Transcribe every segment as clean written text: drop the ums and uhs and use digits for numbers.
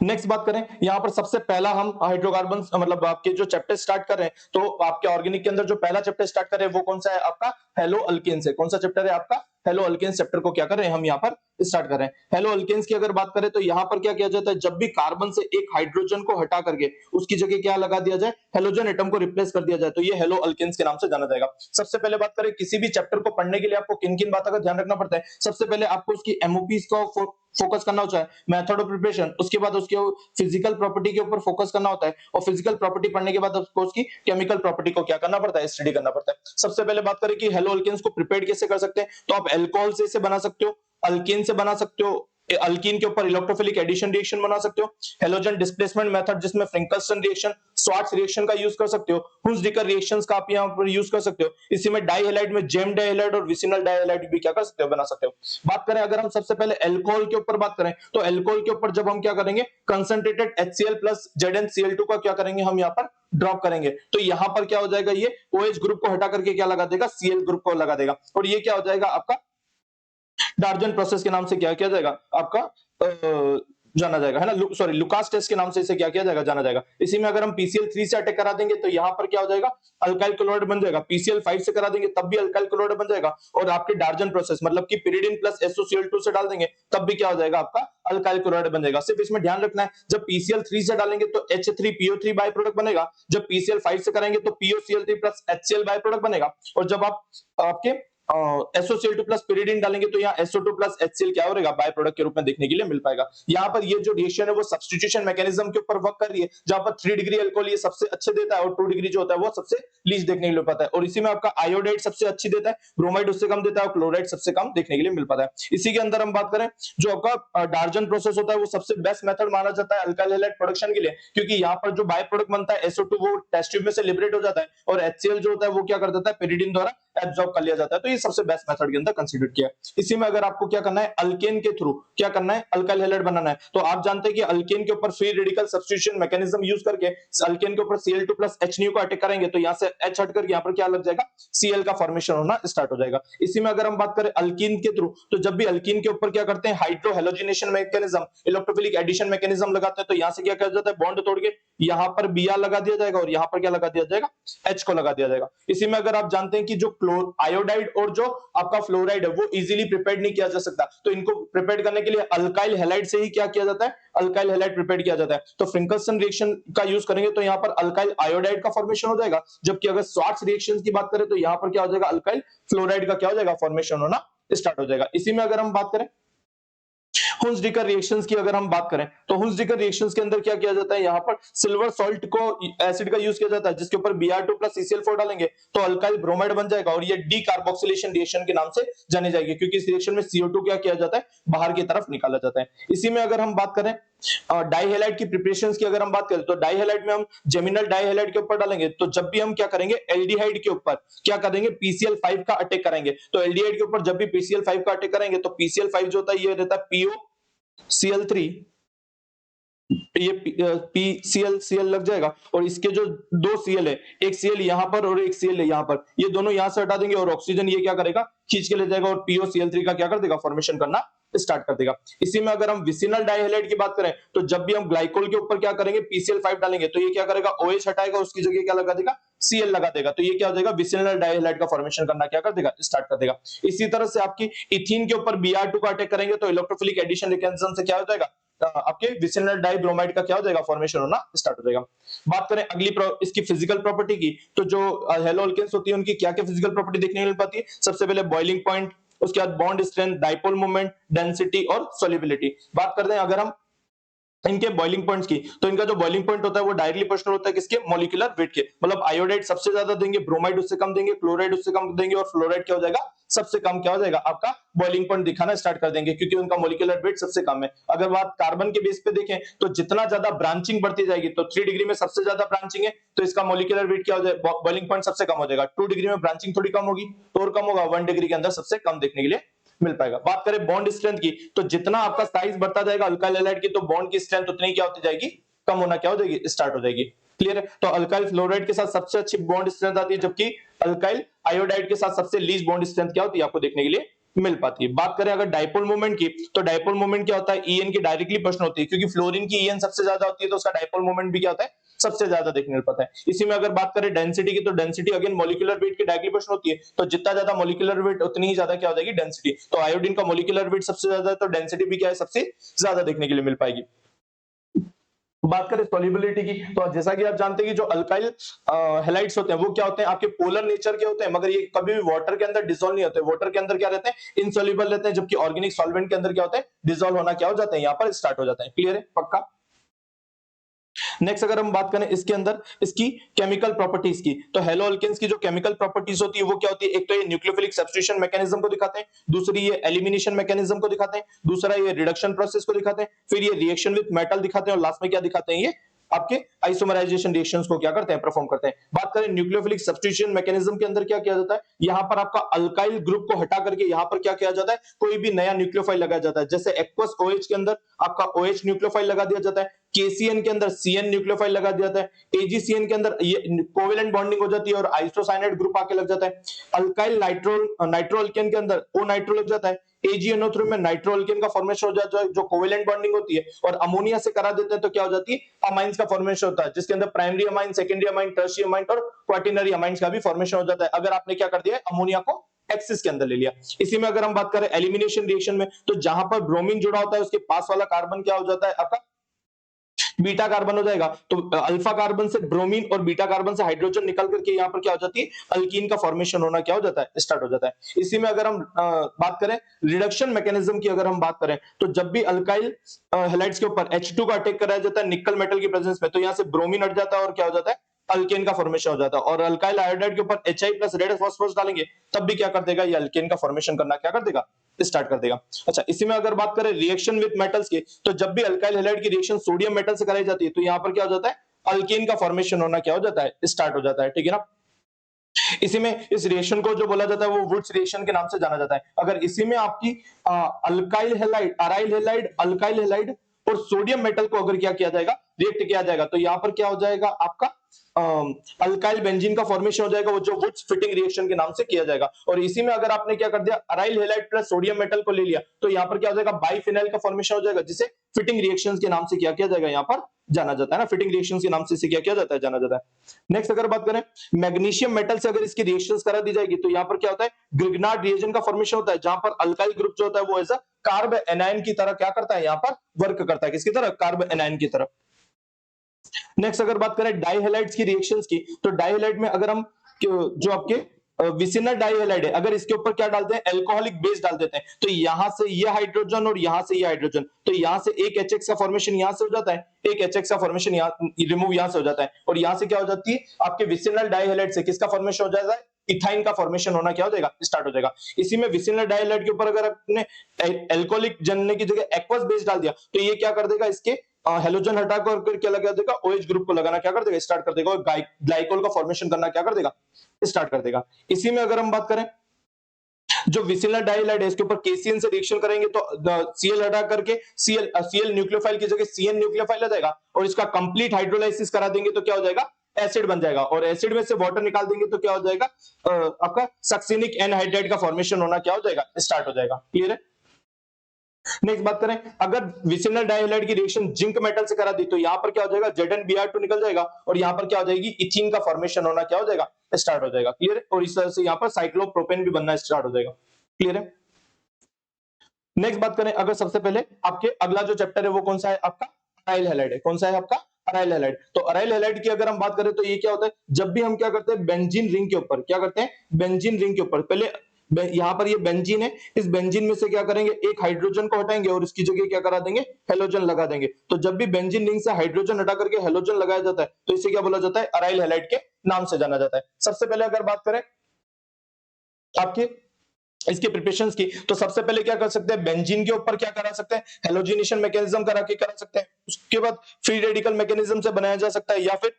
Next बात करें, यहाँ पर सबसे पहला हम हाइड्रोकार्बन मतलब आपके जो चैप्टर स्टार्ट कर रहे हैं, तो आपके ऑर्गेनिक के अंदर जो पहला चैप्टर स्टार्ट कर रहे हैं वो कौन सा है आपका हेलो अल्केन्स है। कौन सा चैप्टर है आपका हेलो अल्केन्स चैप्टर को क्या कर रहे हैं हम यहाँ पर स्टार्ट कर रहे हैं। हेलो अल्केन्स की अगर बात करें तो यहाँ पर क्या किया जाता है, जब भी कार्बन से एक हाइड्रोजन को हटा करके उसकी जगह क्या लगा दिया जाए, हेलोजन एटम को रिप्लेस कर दिया जाए, तो ये हेलो अल्केन्स के नाम से जाना जाएगा। सबसे पहले बात करें किसी भी चैप्टर को पढ़ने के लिए आपको किन किन बातों का ध्यान रखना पड़ता है। सबसे पहले आपको उसकी एमओपीज को फोकस करना होता है, मेथड ऑफ प्रिपरेशन, उसके बाद उसके फिजिकल प्रॉपर्टी के ऊपर फोकस करना होता है, और फिजिकल प्रॉपर्टी पढ़ने के बाद आपको उसकी केमिकल प्रॉपर्टी को क्या करना पड़ता है, स्टडी करना पड़ता है। सबसे पहले बात करें कि हेलो अल्केन्स को प्रिपेयर कैसे कर सकते हैं, तो आप अल्कोहल से इसे बना सकते हो, अल्कीन से बना सकते हो, अल्कीन के ऊपर इलेक्ट्रोफिलिक एडिशन रिएक्शन बना सकते हो, हेलोजन डिस्प्लेसमेंट मेथड जिसमें फ्रिंकल्स्टन रिएक्शन, स्वार्ट्ज रिएक्शन का यूज कर सकते हो, हुंस-डिकर रिएक्शंस का आप यहां पर यूज कर सकते हो। इसी में डाइहैलाइड में जेम डाइहैलाइड और विसिनल डाइहैलाइड भी क्या कर सकते हो, बना सकते हो। बात करें अगर हम सबसे पहले अल्कोहल के ऊपर बात करें, तो अल्कोहल के ऊपर जब हम क्या करेंगे, कंसंट्रेटेड HCl प्लस ZnCl2 का क्या करेंगे हम यहाँ पर ड्रॉप करेंगे, तो यहां पर क्या हो जाएगा, ये OH ग्रुप को हटा करके क्या लगा देगा, Cl ग्रुप को लगा देगा, और ये क्या हो जाएगा आपका डार्जन प्रोसेस के नाम से क्या किया जाएगा आपका जाना जाएगा, है ना। सॉरी, लुकास टेस्ट के नाम से इसे क्या किया जाएगा, जाना जाएगा। इसी में अगर हम PCl3 से अटैक करा देंगे तो यहां पर क्या हो जाएगा, अल्काइल क्लोराइड बन जाएगा। PCl5 से करा देंगे तब भी अल्काइल क्लोराइड बन जाएगा, और आपके डार्जन प्रोसेस मतलब कि pyridine प्लस SOCl2 से डाल देंगे तब भी क्या हो जाएगा, आपका अल्काइल क्लोराइड बन जाएगा। सिर्फ इसमें ध्यान रखना है, जब PCl3 से डालेंगे तो H3PO3 बाय प्रोडक्ट बनेगा, जब PCl5 से करेंगे तो POCl3 plus HCl by product बनेगा, और जब आप आपके SOCl2 प्लस pyridine डालेंगे तो यहाँ SO2 प्लस HCl क्या हो रहेगा, बाय प्रोडक्ट के रूप में देखने के लिए मिल पाएगा। यहाँ पर ये जो रिएक्शन है वो सब्स्टिट्यूशन मैकेनिज्म के ऊपर वर्क कर रही है, जहां पर 3 डिग्री अल्कोहल ये सबसे अच्छे देता है और 2 डिग्री जो होता है वो सबसे लीस्ट देखने के लिए पाता है, और इसी में आपका आयोडाइड सबसे अच्छी देता है, ब्रोमाइड उससे कम देता है, और क्लोराइड सबसे कम देखने के लिए मिल पाता है। इसी के अंदर हम बात करें, जो आपका डार्जन प्रोसेस होता है वो सबसे बेस्ट मेथड माना जाता है अल्काइल हैलाइड प्रोडक्शन के लिए, क्योंकि यहाँ पर जो बाय प्रोडक्ट बनता है SO2 वो टेस्ट ट्यूब में से लिबरेट हो जाता है, और HCl जो होता है वो क्या कर देता है, pyridine द्वारा एब्जॉर्ब कर लिया जाता है, तो ये सबसे बेस्ट मेथड के अंदर कंसीडर किया। इसी में अगर आपको क्या करना है, अल्केन के थ्रू क्या करना है, अल्काइल हैलाइड बनाना है, तो आप जानते हैं कि अल्केन के ऊपर free radical substitution mechanism use करके अल्केन के ऊपर Cl2 प्लस HNO को अटैक करेंगे तो यहाँ से H हट करके यहाँ पर क्या लग जाएगा, Cl का फॉर्मेशन होना स्टार्ट हो जाएगा। इसी में अगर हम बात करें अल्कीन के थ्रू, तो जब भी अल्कीन के ऊपर क्या करते हैं, hydro halogenation mechanism, electrophilic addition mechanism लगाते हैं, तो यहाँ से क्या किया जाता है, बॉन्ड तोड़ के यहाँ पर Br लगा दिया जाएगा, और यहाँ पर क्या लगा दिया जाएगा, H को लगा दिया जाएगा। इसी में अगर आप जानते हैं कि जो आयोडाइड और जो आपका फ्लोराइड है वो इजीली प्रिपेयर्ड नहीं किया जा सकता, तो इनको प्रिपेयर करने के लिए अल्काइल हैलाइड से ही क्या किया जाता है, अल्काइल हैलाइड प्रिपेयर किया जाता है। तो फ्रिंकल्सन रिएक्शन का यूज करेंगे तो यहाँ पर अल्काइल आयोडाइड का फॉर्मेशन हो जाएगा, जबकि अगर स्वार्ट्ज रिएक्शंस की बात करें तो यहाँ पर क्या हो जाएगा, अल्काइल फ्लोराइड का क्या हो जाएगा, फॉर्मेशन होना स्टार्ट हो जाएगा। इसी में अगर हम बात करें हुंस-डिकर रिएक्शंस की अगर हम बात करें, तो हुंस-डिकर रिएक्शंस के अंदर क्या किया जाता है, यहाँ पर सिल्वर सॉल्ट को एसिड का यूज किया जाता है, जिसके ऊपर Br2 प्लस CCl4 डालेंगे तो अल्काइल ब्रोमाइड बन जाएगा, और ये डीकार्बोक्सिलेशन रिएक्शन के नाम से जानी जाएगी, क्योंकि इस रिएक्शन में CO2 क्या किया जाता है, बाहर की तरफ निकाला जाता है। इसी में अगर हम बात करें डाइहैलाइड की प्रिपरेशंस की अगर हम बात करें, तो डाइहैलाइड में हम जेमिनल डाइहैलाइड के ऊपर डालेंगे, तो जब भी हम क्या करेंगे, एल्डिहाइड के ऊपर क्या करेंगे, PCl5 का अटैक करेंगे, तो एल्डिहाइड के ऊपर जब भी PCl5 का अटैक करेंगे तो PCl5 जो होता है ये रहता है POCl3, ये PCl लग जाएगा, और इसके जो दो Cl है, एक Cl यहाँ पर और एक Cl है यहाँ पर, ये दोनों यहाँ से हटा देंगे और ऑक्सीजन ये क्या करेगा, खींच के ले जाएगा, और POCl3 का क्या कर देगा, फॉर्मेशन करना स्टार्ट कर देगा। इसी में अगर हम विसिनल डाइहैलाइड की बात करें, तो जब भी हम ग्लाइकोल के ऊपर क्या करेंगे, PCl5 डालेंगे, तो ये क्या करेगा, OH हटाएगा, उसकी जगह क्या लगा देगा, Cl लगा देगा, तो ये क्या हो जाएगा, विसिनल डाइहैलाइड का फॉर्मेशन करना क्या कर देगा, स्टार्ट कर देगा। इसी तरह से आपकी इथीन के ऊपर Br2 का अटैक करेंगे तो इलेक्ट्रोफिलिक एडिशन मैकेनिज्म से क्या हो जाएगा, आपके विसिनल डाइब्रोमाइड का क्या हो जाएगा, फॉर्मेशन होना स्टार्ट हो जाएगा। बात करें अगली इसकी फिजिकल प्रॉपर्टी की, तो जो हेलो अल्केन्स होती है उनकी क्या क्या फिजिकल प्रॉपर्टी देखने को मिल पाती है। सबसे पहले बॉइलिंग पॉइंट, उसके बाद bond strength, dipole moment, density और सोल्युबिलिटी। बात करते हैं अगर हम इनके बॉइलिंग पॉइंट्स की, तो इनका जो बॉइलिंग पॉइंट होता है वो डायरेक्टली प्रोपोर्शनल होता है किसके, मॉलिक्यूलर वेट के, मतलब आयोडाइड सबसे ज्यादा देंगे, ब्रोमाइड उससे कम देंगे, क्लोराइड उससे कम देंगे, और फ्लोराइड क्या हो जाएगा, सबसे कम क्या हो जाएगा, आपका बॉइलिंग पॉइंट दिखाना स्टार्ट कर देंगे, क्योंकि उनका मॉलिक्यूलर वेट सबसे कम है। अगर बात कार्बन के बेस पे देखें तो जितना ज्यादा ब्रांचिंग बढ़ती जाएगी, तो 3 डिग्री में सबसे ज्यादा ब्रांचिंग है तो इसका मॉलिक्यूलर वेट क्या हो जाएगा, बॉइलिंग पॉइंट सबसे कम हो जाएगा। 2 डिग्री में ब्रांचिंग थोड़ी कम होगी तो और कम होगा, 1 डिग्री के अंदर सबसे कम देखने के लिए मिल पाएगा। बात करें बॉन्ड स्ट्रेंथ की, तो जितना आपका साइज बढ़ता जाएगा अल्काइल हैलाइड की, तो बॉन्ड की स्ट्रेंथ उतनी क्या होती जाएगी, कम होना क्या हो जाएगी, स्टार्ट हो जाएगी। क्लियर है। तो अल्काइल फ्लोराइड के साथ सबसे अच्छी बॉन्ड स्ट्रेंथ आती है, जबकि अल्काइल आयोडाइड के साथ सबसे लीस्ट बॉन्ड स्ट्रेंथ क्या होती है आपको देखने के लिए मिल पाती है। बात करें अगर डाइपोल मोमेंट की, तो डाइपोल मोमेंट क्या होता है, ईएन की डायरेक्टली प्रश्न होती है, क्योंकि फ्लोरीन की ईएन सबसे ज्यादा होती है, तो उसका डाइपोल मोमेंट भी क्या होता है, सबसे ज्यादा देखने को पाता है। इसी में अगर बात करें डेंसिटी की, तो डेंसिटी अगेन मॉलिक्यूलर वेट की डायरेक्टली प्रश्न होती है, तो जितना ज्यादा मॉलिक्यूलर वेट उतनी ही ज्यादा क्या हो जाएगी, डेंसिटी। तो आयोडीन का मॉलिक्यूलर वेट सबसे ज्यादा है, तो डेंसिटी भी क्या है, सबसे ज्यादा देखने के लिए मिल पाएगी। बात करें सॉल्युबिलिटी की, तो जैसा कि आप जानते हैं कि जो अल्काइल हैलाइड्स होते हैं वो क्या होते हैं, आपके पोलर नेचर के होते हैं, मगर ये कभी भी वाटर के अंदर डिसॉल्व नहीं होते। वाटर के अंदर क्या रहते हैं, इनसॉल्युबल रहते हैं, जबकि ऑर्गेनिक सॉल्वेंट के अंदर क्या होते हैं, डिसॉल्व होना क्या हो जाते हैं, यहाँ पर स्टार्ट हो जाते हैं। क्लियर है, पक्का। नेक्स्ट अगर हम बात करें इसके अंदर इसकी केमिकल प्रॉपर्टीज की, तो हेलो अल्केन्स की जो केमिकल प्रॉपर्टीज होती है वो क्या होती है, एक तो ये न्यूक्लियोफिलिक सब्स्टिट्यूशन मैकेनिज्म को दिखाते हैं, दूसरी ये एलिमिनेशन मैकेनिज्म को दिखाते हैं, दूसरा ये रिडक्शन प्रोसेस को दिखाते हैं, फिर ये रिएक्शन विद मेटल दिखाते हैं, और लास्ट में क्या दिखाते हैं, ये आपके आइसोमराइजेशन रिएक्शंस को क्या करते हैं, परफॉर्म करते हैं। बात करें न्यूक्लियोफिलिक सब्स्टिट्यूशन मैकेनिज्म के अंदर क्या किया जाता है, यहां पर आपका अल्काइल ग्रुप को हटा करके यहां पर क्या किया जाता है, कोई भी नया न्यूक्लियोफाइल लगाया जाता है। जैसे एक्वस ओएच के अंदर आपका OH न्यूक्लियोफाइल लगा दिया जाता है, KCN के अंदर CN न्यूक्लियोफाइल लगा दिया जाता है, AgCN के अंदर ये कोवेलेंट बॉन्डिंग हो जाती है और आइसोसाइनाइड ग्रुप आके लग जाता है। अल्काइल नाइट्रो अल्केन के अंदर O नाइट्रो लग जाता है, AgNO3 में नाइट्रो अल्केन का फॉर्मेशन हो जाता है जो कोवेलेंट बॉन्डिंग होती है, और अमोनिया से करा देते हैं तो क्या हो जाती है, अमाइंस का फॉर्मेशन होता है, जिसके अंदर primary amine, secondary amine, tertiary amine और क्वाटरनरी अमाइंस का भी फॉर्मेशन हो जाता है, अगर आपने क्या कर दिया है, अमोनिया को एक्सिस के अंदर ले लिया। इसी में अगर हम बात करें एलिमिनेशन रिएक्शन में, तो जहां पर ब्रोमीन जुड़ा होता है उसके पास वाला कार्बन क्या हो जाता है, आपका बीटा कार्बन हो जाएगा। तो अल्फा कार्बन से ब्रोमीन और बीटा कार्बन से हाइड्रोजन निकल करके यहाँ पर क्या हो जाती है, अल्कीन का फॉर्मेशन होना क्या हो जाता है, स्टार्ट हो जाता है। इसी में अगर हम बात करें रिडक्शन मैकेनिज्म की, अगर हम बात करें तो जब भी अल्काइल हैलाइड्स के ऊपर H2 का अटैक कराया जाता है निकल मेटल की प्रेजेंस में, तो यहाँ से ब्रोमीन हट जाता है और क्या हो जाता है, अल्केन का फॉर्मेशन हो जाता है। और अल्काइल आयोडाइड के ऊपर HI प्लस रेड फास्फोरस डालेंगे तब भी क्या कर देगा, ये अल्केन का फॉर्मेशन करना क्या कर देगा, स्टार्ट कर देगा। अच्छा, इसी में अगर बात करें रिएक्शन विद मेटल्स की, तो जब भी अल्काइल हैलाइड की रिएक्शन सोडियम मेटल से कराई जाती है तो यहाँ पर क्या हो जाता है, अल्केन का फॉर्मेशन होना क्या हो जाता है, स्टार्ट हो जाता है। ठीक है ना। इसी में इस रिएक्शन को जो बोला जाता है वो वुड्स रिएक्शन के नाम से जाना जाता है। अगर इसी में आपकी alkyl halide, aryl halide, alkyl halide और सोडियम मेटल को अगर क्या किया जाएगा, रिएक्ट किया जाएगा, तो यहाँ पर क्या हो जाएगा, आपका अल्काइल बेंजीन का फॉर्मेशन हो जाएगा, वो जो वुड्स फिटिंग रिएक्शन के नाम से किया जाएगा। और इसी में अगर आपने क्या कर दिया, aryl halide plus sodium metal को ले लिया, तो यहाँ पर क्या हो जाएगा, बाइफिनाइल का फॉर्मेशन हो जाएगा, जिसे फिटिंग रिएक्शंस के नाम से क्या किया जाएगा, यहाँ पर जाना जाता है ना, फिटिंग रिएक्शंस के नाम से इसे क्या किया जाता है, जाना जाता है। नेक्स्ट अगर बात करें मैग्नीशियम मेटल से अगर इसकी रिएक्शंस करा दी जाएगी, तो यहाँ पर क्या होता है, ग्रिग्नार्ड रिएजेंट का फॉर्मेशन होता है, जहां पर अल्काइल ग्रुप जो होता है वो एज अ कार्ब एनायन की तरह क्या करता है, यहाँ पर वर्क करता है, किसकी तरह, कार्ब एनायन की तरह। नेक्स्ट अगर बात करें डाइहैलाइड्स की रिएक्शंस की, तो डाइहैलाइड में अगर हम जो आपके विसिनल डाइहैलाइड है, अगर इसके ऊपर क्या डालते हैं, अल्कोहलिक बेस डाल देते हैं, तो यहां से ये हाइड्रोजन और यहां से ये हाइड्रोजन, तो यहां से एक HX का फॉर्मेशन यहां से हो जाता है, एक HX का फॉर्मेशन यहां रिमूव यहां से हो जाता है, और यहां से क्या हो जाती है, आपके विसिनल डाइहैलाइड से किसका फॉर्मेशन हो जाता है, इथाइन का फॉर्मेशन होना क्या हो जाएगा, स्टार्ट हो जाएगा। इसी में विसिनल डाइहैलाइड के ऊपर अगर आपने अल्कोहलिक जनने की जगह एक्वस बेस डाल दिया, तो ये क्या कर देगा, इसके हेलोजन हटा कर क्या लगा देगा, OH ग्रुप को लगाना क्या कर देगा, स्टार्ट कर देगा, और ग्लाइकोल का फॉर्मेशन करना क्या कर देगा, स्टार्ट कर देगा। इसी में अगर हम बात करें जो विसिनल डाइहैलाइड है, इसके ऊपर KCN से रिएक्शन करेंगे तो Cl हटा करके Cl न्यूक्लियोफाइल की जगह CN न्यूक्लियोफाइल आ जाएगा, और इसका कंप्लीट हाइड्रोलाइसिस करा देंगे तो क्या हो जाएगा, एसिड बन जाएगा, और एसिड में से वाटर निकाल देंगे तो क्या हो जाएगा, आपका सक्सिनिक एनहाइड्राइड का फॉर्मेशन होना क्या हो जाएगा, स्टार्ट हो जाएगा। क्लियर है। नेक्स्ट बात करें, अगर विसिनल डाइहैलाइड की रिएक्शन जिंक मेटल से करा दी, तो यहां पर क्या हो जाएगा, ZnBr2 निकल जाएगा, और यहां पर क्या हो जाएगी, इथीन का फॉर्मेशन होना क्या हो जाएगा, स्टार्ट हो जाएगा। क्लियर है। और इस तरह से यहां पर साइक्लोप्रोपेन भी बनना स्टार्ट हो जाएगा। क्लियर है। नेक्स्ट बात करें, अगर सबसे पहले आपके अगला जो चैप्टर है वो कौन सा है, आपका अराइल हैलाइड है। कौन सा है आपका, अराइल हैलाइड। तो अराइल हैलाइड की अगर हम बात करें तो ये क्या होता है, जब भी हम क्या करते हैं, बेंजीन रिंग के ऊपर क्या करते हैं, बेंजीन रिंग के ऊपर पहले यहां पर ये बेंजीन है, इस बेंजीन में से क्या करेंगे, एक हाइड्रोजन को हटाएंगे और इसकी जगह क्या करा देंगे, हेलोजन लगा देंगे। तो जब भी बेंजीन रिंग से हाइड्रोजन हटा करके हेलोजन लगाया जाता है तो इसे क्या बोला जाता है, अराइल हैलाइड के नाम से जाना जाता है। सबसे पहले अगर बात करें आपके इसके प्रिपरेशंस की, तो सबसे पहले क्या कर सकते हैं, बेंजीन के ऊपर क्या करा सकते हैं, हेलोजिनेशन मैकेनिज्म करा के करा सकते हैं। उसके बाद फ्री रेडिकल मैकेनिज्म से बनाया जा सकता है, या फिर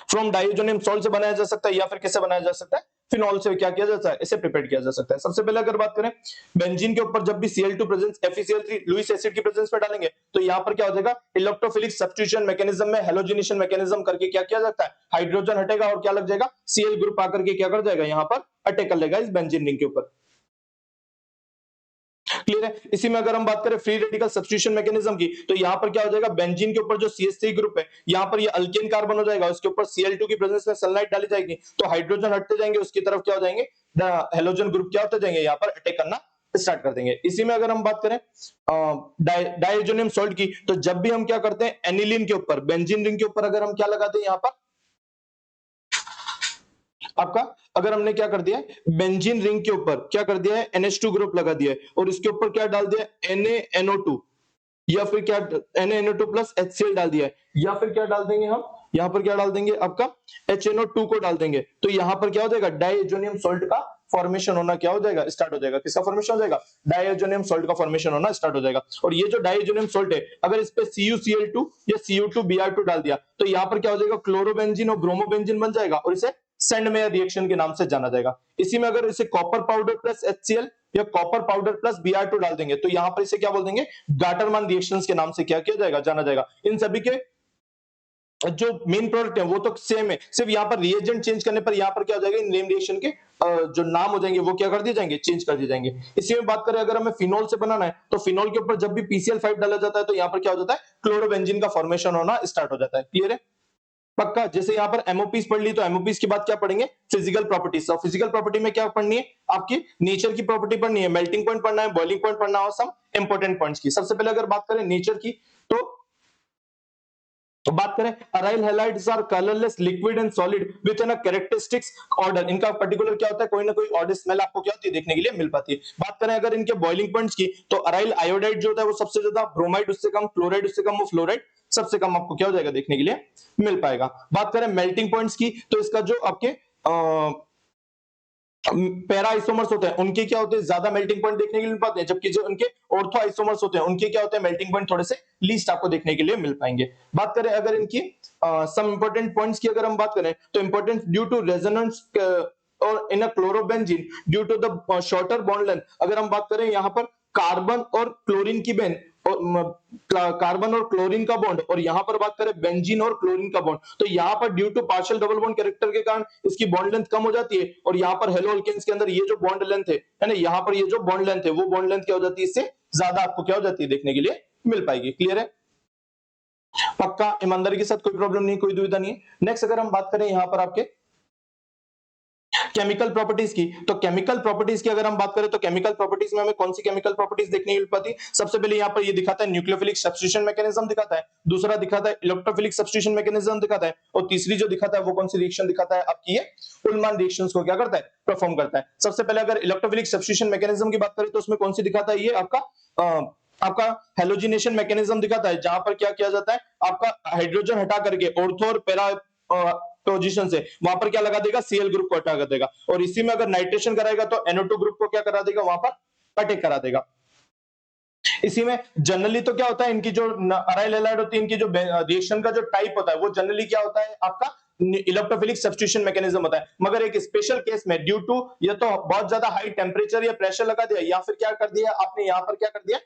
फ्रॉम डाइओजोनियम सॉल्ट से बनाया जा सकता है, या फिर किससे बनाया जा सकता है, फिनॉल से क्या किया जाता है, इसे प्रिपेयर किया जा सकता है। सबसे पहले अगर बात करें बेंजीन के ऊपर, जब भी Cl2 presence FeCl3 Lewis acid की प्रेजेंस में डालेंगे तो यहां पर क्या हो जाएगा, इलेक्ट्रोफिलिक सब्स्टिट्यूशन मैकेनिज्म में हेलोजिनेशन मैकेनिज्म करके क्या किया जाता है, हाइड्रोजन हटेगा और क्या लग जाएगा, Cl ग्रुप आकर के क्या कर जाएगा, यहां पर अटैक कर लेगा इस बेंजीन रिंग के ऊपर। क्लियर है। इसी में अगर हम बात करें फ्री रेडिकल सब्स्टिट्यूशन मैकेनिज्म की, तो यहां पर क्या हो जाएगा, बेंजीन के ऊपर जो CH3 ग्रुप है, यहां पर ये अल्केन कार्बन हो जाएगा, उसके ऊपर Cl2 की प्रेजेंस में सनलाइट डाली जाएगी, तो हाइड्रोजन हटते जाएंगे, उसकी तरफ क्या हो जाएंगे, हेलोजन ग्रुप क्या होते जाएंगे, यहां पर अटैक करना स्टार्ट कर देंगे। इसी में अगर हम बात करें डाइएजोनियम सॉल्ट की, तो जब भी हम क्या करते हैं, एनिलीन के ऊपर, बेंजीन रिंग के ऊपर अगर हम क्या लगाते हैं, यहां पर आपका, अगर हमने क्या कर दिया है, बेंजीन रिंग के ऊपर क्या कर दिया है, NH2 ग्रुप लगा दिया है, और इसके ऊपर क्या डाल दिया है, NaNO2, या फिर क्या NaNO2 प्लस HCl डाल दिया है, या फिर क्या डाल देंगे हम, यहां पर क्या डाल देंगे, आपका HNO2 को डाल देंगे, तो यहां पर क्या हो जाएगा, डाइएजोनियम सॉल्ट का फॉर्मेशन होना क्या हो जाएगा, स्टार्ट हो जाएगा। किसका फॉर्मेशन हो जाएगा, डाइएजोनियम सॉल्ट का फॉर्मेशन होना स्टार्ट हो जाएगा। और ये जो डाइएजोनियम सॉल्ट है, अगर इस पे CuCl2 या Cu2Br2 डाल दिया, तो यहां पर क्या हो जाएगा, क्लोरोबेंजीन और ब्रोमोबेंजीन बन जाएगा, और इसे सेंडमेयर रिएक्शन के नाम से जाना जाएगा। इसी में अगर इसे कॉपर पाउडर प्लस HCl या कॉपर पाउडर प्लस Br2 डाल देंगे, तो यहां पर इसे क्या बोल देंगे, गाटरमान रिएक्शंस के नाम से क्या किया जाएगा, जाना जाएगा। इन सभी के जो मेन प्रोडक्ट है वो तो सेम है, सिर्फ यहाँ पर रिएजेंट चेंज करने पर यहाँ पर क्या हो जाएगा, इन नेम रिएक्शन के जो नाम हो जाएंगे वो क्या कर दिए जाएंगे, चेंज कर दिए जाएंगे। इसी में बात करें अगर हमें फिनोल से बनाना है, तो फिनोल के ऊपर जब भी PCl5 डाला जाता है, तो यहाँ पर क्या हो जाता है, क्लोरोबेंजीन का फॉर्मेशन होना स्टार्ट हो जाता है। क्लियर है, पक्का। जैसे यहाँ पर एमओपीज पढ़ ली, तो एमओपीज के बाद क्या पढ़ेंगे, फिजिकल प्रॉपर्टीज। और फिजिकल प्रॉपर्टी में क्या पढ़नी है, आपकी नेचर की प्रॉपर्टी पढ़नी है, मेल्टिंग पॉइंट पढ़ना है, बॉइलिंग पॉइंट पढ़ना है, और सम इंपॉर्टेंट पॉइंट्स की। सबसे पहले अगर बात करें नेचर की, तो बात करें, aryl halides are colourless liquid and solid with an characteristics odour. इनका पर्टिकुलर क्या होता है, कोई ना कोई ऑर्डर स्मेल आपको क्या होती है, देखने के लिए मिल पाती है। बात करें अगर इनके बॉइलिंग पॉइंट्स की, तो अराइल आयोडाइड जो होता है वो सबसे ज्यादा, ब्रोमाइड उससे कम, क्लोराइड उससे कम, वो फ्लोराइड सबसे कम आपको क्या हो जाएगा, देखने के लिए मिल पाएगा। बात करें मेल्टिंग पॉइंट्स की, तो इसका जो आपके पैरा आइसोमर्स होते हैं, उनके क्या होते हैं, ज्यादा मेल्टिंग पॉइंट देखने के लिए मिल पाते हैं, जबकि जो उनके ऑर्थो आइसोमर्स होते हैं, उनके क्या होते हैं, मेल्टिंग पॉइंट थोड़े से लीस्ट आपको देखने के लिए मिल पाएंगे। बात करें अगर इनकी सम इंपॉर्टेंट पॉइंट्स की अगर हम बात करें, तो इंपॉर्टेंट ड्यू टू रेजोनेंस और in a chlorobenzene due to the shorter bond length. अगर हम बात करें यहाँ पर कार्बन और क्लोरीन की बेन, कार्बन और क्लोरीन का बॉन्ड, और यहां पर बात करें बेंजीन और क्लोरीन का बॉन्ड, तो यहां पर due to partial double bond character के कारण इसकी बॉन्ड लेंथ कम हो जाती है, और यहां पर हेलो अल्केन्स के अंदर ये जो बॉन्ड लेंथ है ना, यहां पर ये जो बॉन्ड लेंथ है, वो बॉन्ड लेंथ क्या हो जाती है, इससे ज्यादा आपको क्या हो जाती है, देखने के लिए मिल पाएगी। क्लियर है, पक्का, ईमानदारी के साथ, कोई प्रॉब्लम नहीं, कोई दुविधा नहीं है। नेक्स्ट अगर हम बात करें यहां पर आपके केमिकल प्रॉपर्टीज की, तो केमिकल प्रॉपर्टीज की अगर हम बात करें, तो केमिकल प्रॉपर्टीज में हमें कौन सी केमिकल प्रॉपर्टीज देखने को मिल पाती है। सबसे पहले यहाँ पर ये दिखाता है न्यूक्लियोफिलिक सब्स्टिट्यूशन मैकेनिज्म दिखाता है, दूसरा दिखाता है इलेक्ट्रोफिलिक सब्स्टिट्यूशन मैकेनिज्म दिखाता है, और तीसरी जो दिखाता है वो कौन सी रिएक्शन दिखाता है, आपकी ये उल्मान रिएक्शंस को क्या करता है, परफॉर्म करता है। सबसे पहले अगर इलेक्ट्रोफिलिक सब्स्टिट्यूशन मैकेनिज्म की बात करें, तो उसमें कौन सी दिखाता है, ये आपका हेलोजिनेशन मैकेनिज्म दिखाता है, जहां पर क्या किया जाता है, आपका हाइड्रोजन हटा करके ऑर्थो और पैरा पोजीशन से वहां पर क्या लगा देगा, Cl ग्रुप को हटा कर देगा, और इसी में अगर नाइट्रेशन कराएगा तो NO2 ग्रुप को क्या करा देगा, वहां पर अटैक करा देगा। इसी में जनरली तो क्या होता है, इनकी जो अराइल हैलाइड होती है, इनकी जो रिएक्शन का जो टाइप होता है, वो जनरली क्या होता है, आपका इलेक्ट्रोफिलिक सब्स्टिट्यूशन मैकेनिज्म होता है। मगर एक स्पेशल केस में ड्यू टू या तो बहुत ज्यादा हाई टेम्परेचर या प्रेशर लगा दिया, या फिर क्या कर दिया आपने, यहां पर क्या कर दिया,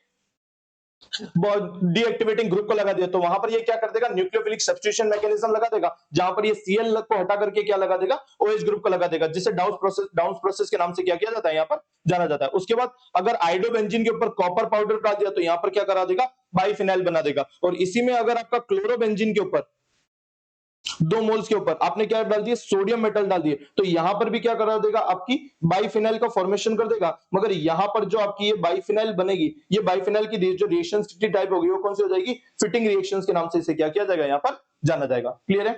डीएक्टिवेटिंग ग्रुप को लगा दिया, तो वहां पर ये क्या कर देगा, न्यूक्लियोफिलिक सब्स्टिट्यूशन मैकेनिज्म लगा देगा, जहां पर ये Cl को हटा करके क्या लगा देगा, OH ग्रुप को लगा देगा, जिसे डाउन प्रोसेस के नाम से क्या किया जाता है, यहाँ पर जाना जाता है। उसके बाद अगर आइडोबेंजीन के ऊपर कॉपर पाउडर डाल दिया, तो यहाँ पर क्या करा देगा, बाइफिनाइल बना देगा। और इसी में अगर आपका क्लोरोबेंजीन के ऊपर 2 मोल्स के ऊपर आपने क्या डाल दिया, सोडियम मेटल डाल दिए, तो यहां पर भी क्या करा देगा, आपकी बाइफिनाइल का फॉर्मेशन कर देगा। मगर यहां पर जो आपकी ये बाइफिनाइल बनेगी, ये बाइफिनाइल की जो रिएक्शन टाइप होगी, वो कौन सी हो जाएगी, फिटिंग रिएक्शंस के नाम से इसे क्या किया जाएगा, यहां पर जाना जाएगा। क्लियर है,